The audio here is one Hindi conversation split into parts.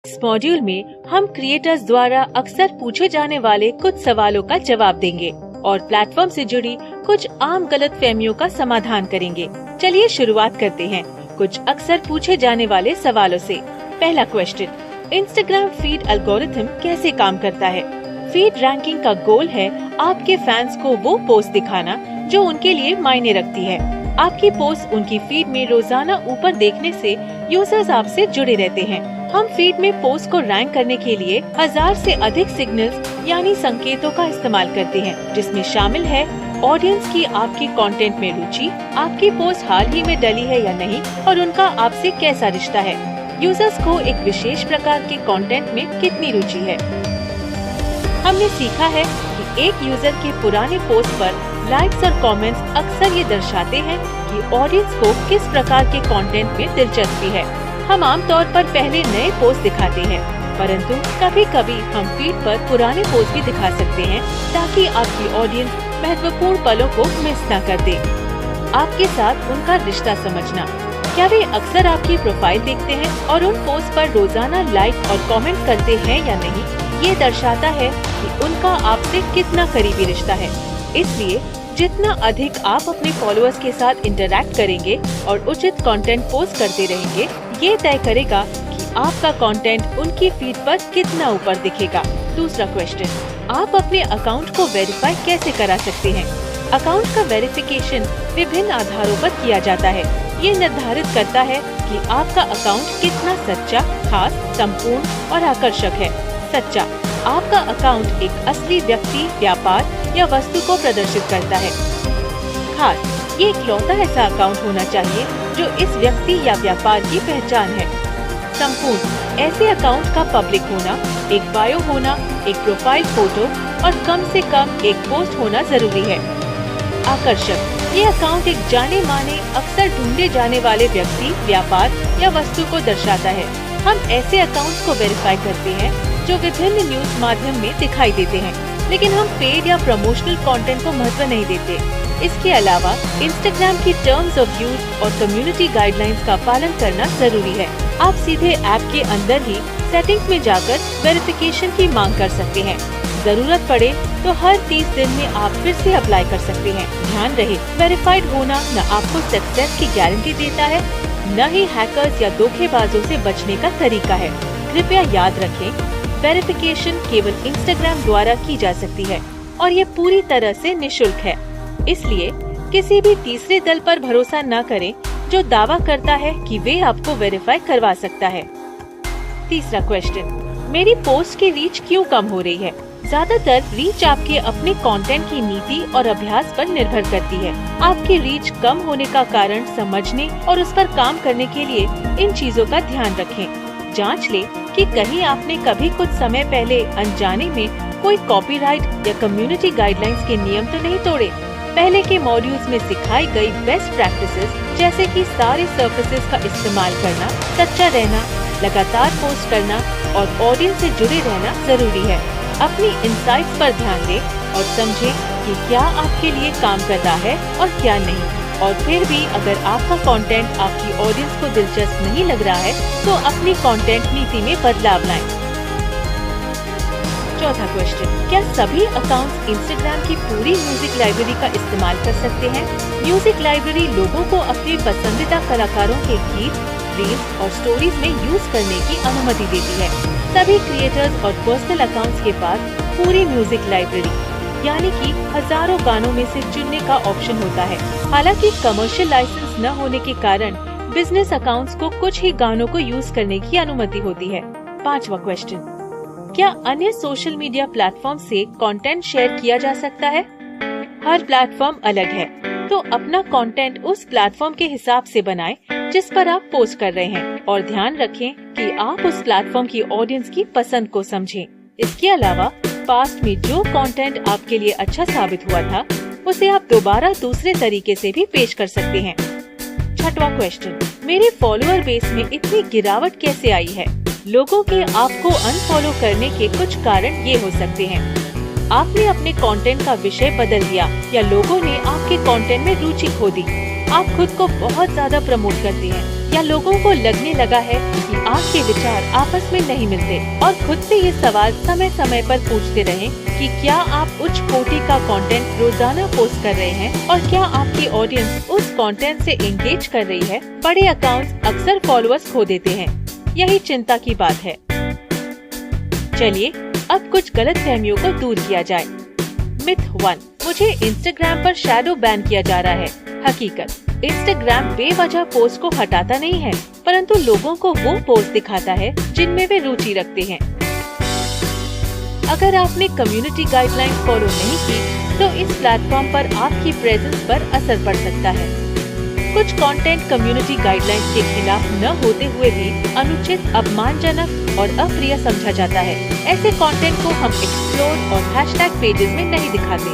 इस मॉड्यूल में हम क्रिएटर्स द्वारा अक्सर पूछे जाने वाले कुछ सवालों का जवाब देंगे और प्लेटफॉर्म से जुड़ी कुछ आम गलतफहमियों का समाधान करेंगे। चलिए शुरुआत करते हैं कुछ अक्सर पूछे जाने वाले सवालों से। पहला क्वेश्चन, इंस्टाग्राम फीड एल्गोरिथम कैसे काम करता है? फीड रैंकिंग का गोल है आपके फैंस को वो पोस्ट दिखाना जो उनके लिए मायने रखती है। आपकी पोस्ट उनकी फीड में रोजाना ऊपर देखने से यूजर्स आपसे जुड़े रहते हैं। हम फीड में पोस्ट को रैंक करने के लिए 1000 से अधिक सिग्नल्स यानी संकेतों का इस्तेमाल करते हैं, जिसमें शामिल है ऑडियंस की आपके कंटेंट में रुचि, आपकी पोस्ट हाल ही में डली है या नहीं और उनका आपसे कैसा रिश्ता है, यूजर्स को एक विशेष प्रकार के कंटेंट में कितनी रुचि है। हमने सीखा है कि एक यूजर के पुराने पोस्ट पर लाइक्स और कमेंट्स अक्सर ये दर्शाते हैं कि ऑडियंस को किस प्रकार के कंटेंट में दिलचस्पी है। हम आमतौर पर पहले नए पोस्ट दिखाते हैं, परंतु कभी कभी हम फीड पर पुराने पोस्ट भी दिखा सकते हैं ताकि आपकी ऑडियंस महत्वपूर्ण पलों को मिस न कर दे। आपके साथ उनका रिश्ता समझना, क्या वे अक्सर आपकी प्रोफाइल देखते हैं और उन पोस्ट पर रोजाना लाइक और कमेंट करते हैं या नहीं, ये दर्शाता है कि उनका आपसे कितना करीबी रिश्ता है। इसलिए जितना अधिक आप अपने फॉलोअर्स के साथ इंटरैक्ट करेंगे और उचित कंटेंट पोस्ट करते रहेंगे, ये तय करेगा कि आपका कंटेंट उनकी फीड पर कितना ऊपर दिखेगा। दूसरा क्वेश्चन, आप अपने अकाउंट को वेरीफाई कैसे करा सकते हैं? अकाउंट का वेरिफिकेशन विभिन्न आधारों पर किया जाता है। ये निर्धारित करता है कि आपका अकाउंट कितना सच्चा, खास, संपूर्ण और आकर्षक है। सच्चा, आपका अकाउंट एक असली व्यक्ति, व्यापार या वस्तु को प्रदर्शित करता है। खास, ये इकलौता ऐसा अकाउंट होना चाहिए जो इस व्यक्ति या व्यापार की पहचान है। संपूर्ण, ऐसे अकाउंट का पब्लिक होना, एक बायो होना, एक प्रोफाइल फोटो और कम से कम एक पोस्ट होना जरूरी है। आकर्षक, ये अकाउंट एक जाने माने, अक्सर ढूंढे जाने वाले व्यक्ति, व्यापार या वस्तु को दर्शाता है। हम ऐसे अकाउंट्स को वेरीफाई करते हैं जो विभिन्न न्यूज माध्यम में दिखाई देते हैं, लेकिन हम पेड या प्रमोशनल कंटेंट को महत्व नहीं देते। इसके अलावा इंस्टाग्राम की टर्म्स ऑफ यूज और कम्युनिटी गाइडलाइंस का पालन करना जरूरी है। आप सीधे ऐप के अंदर ही सेटिंग्स में जाकर वेरिफिकेशन की मांग कर सकते हैं। जरूरत पड़े तो हर 30 दिन में आप फिर से अप्लाई कर सकते हैं। ध्यान रहे, वेरीफाइड होना न आपको सक्सेस की गारंटी देता है, न ही हैकर्स या धोखेबाजों से बचने का तरीका है। कृपया याद रखें, वेरिफिकेशन केवल इंस्टाग्राम द्वारा की जा सकती है और ये पूरी तरह से निशुल्क है। इसलिए किसी भी तीसरे दल पर भरोसा न करें जो दावा करता है कि वे आपको वेरीफाई करवा सकता है। तीसरा क्वेश्चन, मेरी पोस्ट की रीच क्यों कम हो रही है? ज्यादातर रीच आपके अपने कंटेंट की नीति और अभ्यास पर निर्भर करती है। आपकी रीच कम होने का कारण समझने और उस पर काम करने के लिए इन चीजों का ध्यान रखें। जांच लें कि कहीं आपने कभी कुछ समय पहले अनजाने में कोई कॉपीराइट या कम्युनिटी गाइडलाइंस के नियम तो नहीं तोड़े। पहले के मॉड्यूल्स में सिखाई गई बेस्ट प्रैक्टिसेस जैसे कि सारे सर्फेसेस का इस्तेमाल करना, सच्चा रहना, लगातार पोस्ट करना और ऑडियंस से जुड़े रहना जरूरी है। अपनी इनसाइट्स पर ध्यान दें और समझें कि क्या आपके लिए काम कर रहा है और क्या नहीं। और फिर भी अगर आपका कंटेंट आपकी ऑडियंस को दिलचस्प नहीं लग रहा है तो अपनी कंटेंट नीति में बदलाव लाएं। चौथा क्वेश्चन, क्या सभी अकाउंट्स इंस्टाग्राम की पूरी म्यूजिक लाइब्रेरी का इस्तेमाल कर सकते हैं? म्यूजिक लाइब्रेरी लोगों को अपने पसंदीदा कलाकारों के गीत, रील्स और स्टोरीज में यूज करने की अनुमति देती है। सभी क्रिएटर्स और पर्सनल अकाउंट्स के पास पूरी म्यूजिक लाइब्रेरी यानी कि हजारों गानों में से चुनने का ऑप्शन होता है। हालांकि कमर्शियल लाइसेंस न होने के कारण बिजनेस अकाउंट्स को कुछ ही गानों को यूज करने की अनुमति होती है। पांचवा क्वेश्चन, क्या अन्य सोशल मीडिया प्लेटफॉर्म से कंटेंट शेयर किया जा सकता है? हर प्लेटफॉर्म अलग है, तो अपना कंटेंट उस प्लेटफॉर्म के हिसाब से बनाएं जिस पर आप पोस्ट कर रहे हैं और ध्यान रखें कि आप उस प्लेटफॉर्म की ऑडियंस की पसंद को समझें। इसके अलावा पास्ट में जो कंटेंट आपके लिए अच्छा साबित हुआ था, उसे आप दोबारा दूसरे तरीके से भी पेश कर सकते हैं। छठवां क्वेश्चन, मेरे फॉलोअर बेस में इतनी गिरावट कैसे आई है? लोगों के आपको अनफॉलो करने के कुछ कारण ये हो सकते हैं। आपने अपने कंटेंट का विषय बदल दिया या लोगों ने आपके कंटेंट में रुचि खो दी। आप खुद को बहुत ज्यादा प्रमोट करते हैं या लोगों को लगने लगा है कि आपके विचार आपस में नहीं मिलते और खुद से ये सवाल समय समय पर पूछते रहें कि क्या आप उच्च कोटि का कंटेंट रोजाना पोस्ट कर रहे हैं और क्या आपकी ऑडियंस उस कंटेंट से एंगेज कर रही है। बड़े अकाउंट्स अक्सर फॉलोअर्स खो देते हैं, यही चिंता की बात है। चलिए अब कुछ गलतफहमियों को दूर किया जाए। मिथ 1, मुझे इंस्टाग्राम पर शैडो बैन किया जा रहा है। हकीकत, इंस्टाग्राम बेवजह पोस्ट को हटाता नहीं है, परंतु लोगों को वो पोस्ट दिखाता है जिनमें वे रुचि रखते हैं। अगर आपने कम्युनिटी गाइडलाइंस फॉलो नहीं की तो इस प्लेटफॉर्म पर आपकी प्रेजेंस पर असर पड़ सकता है। कुछ कंटेंट कम्युनिटी गाइडलाइंस के खिलाफ न होते हुए भी अनुचित, अपमानजनक और अप्रिय समझा जाता है। ऐसे कंटेंट को हम एक्सप्लोर और हैशटैग पेजेस में नहीं दिखाते,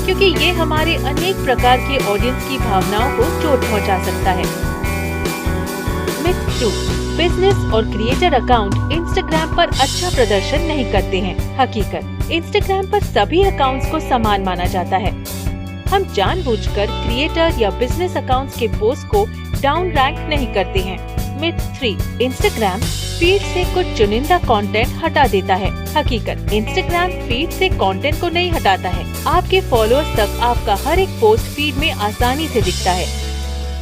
क्योंकि ये हमारे अनेक प्रकार के ऑडियंस की भावनाओं को चोट पहुंचा सकता है। मिथ 2, बिजनेस और क्रिएटर अकाउंट इंस्टाग्राम पर अच्छा प्रदर्शन नहीं करते हैं। हकीकत, इंस्टाग्राम पर सभी अकाउंट्स को समान माना जाता है। हम जानबूझकर क्रिएटर या बिजनेस अकाउंट्स के पोस्ट को डाउन रैंक नहीं करते हैं। मिथ 3, इंस्टाग्राम फीड से कुछ चुनिंदा कंटेंट हटा देता है। हकीकत, इंस्टाग्राम फीड से कंटेंट को नहीं हटाता है। आपके फॉलोअर्स तक आपका हर एक पोस्ट फीड में आसानी से दिखता है।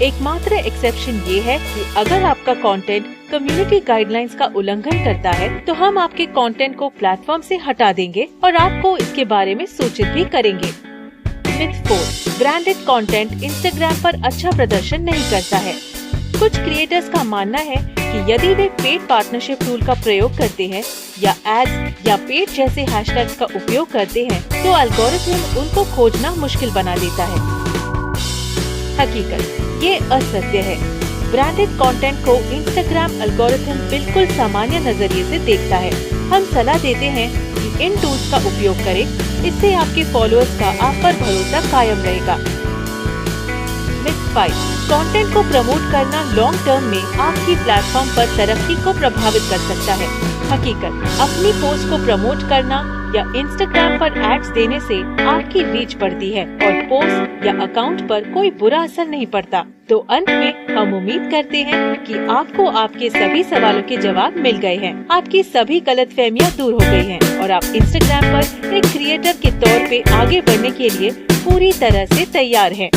एकमात्र एक्सेप्शन ये है कि अगर आपका कंटेंट कम्युनिटी गाइडलाइंस का उल्लंघन करता है तो हम आपके कंटेंट को प्लेटफॉर्म से हटा देंगे और आपको इसके बारे में सूचित भी करेंगे। मिथ 4, ब्रांडेड कंटेंट इंस्टाग्राम पर अच्छा प्रदर्शन नहीं करता है। कुछ क्रिएटर्स का मानना है कि यदि वे पेड पार्टनरशिप टूल का प्रयोग करते हैं या एड्स या पेड जैसे हैशटैग्स का उपयोग करते हैं तो एल्गोरिथम उनको खोजना मुश्किल बना देता है। हकीकत, ये असत्य है। ब्रांडेड कंटेंट को इंस्टाग्राम एल्गोरिथम बिल्कुल सामान्य नजरिए से देखता है। हम सलाह देते हैं कि इन टूल्स का उपयोग करें, इससे आपके फॉलोअर्स का आप पर भरोसा कायम रहेगा। मिथ 5, कंटेंट को प्रमोट करना लॉन्ग टर्म में आपकी प्लेटफॉर्म पर तरक्की को प्रभावित कर सकता है। हकीकत, अपनी पोस्ट को प्रमोट करना या इंस्टाग्राम पर एड्स देने से आपकी रीच बढ़ती है और पोस्ट या अकाउंट पर कोई बुरा असर नहीं पड़ता। तो अंत में हम उम्मीद करते हैं कि आपको आपके सभी सवालों के जवाब मिल गए हैं, आपकी सभी गलतफहमियां दूर हो गई हैं और आप इंस्टाग्राम पर एक क्रिएटर के तौर पे आगे बढ़ने के लिए पूरी तरह से तैयार हैं।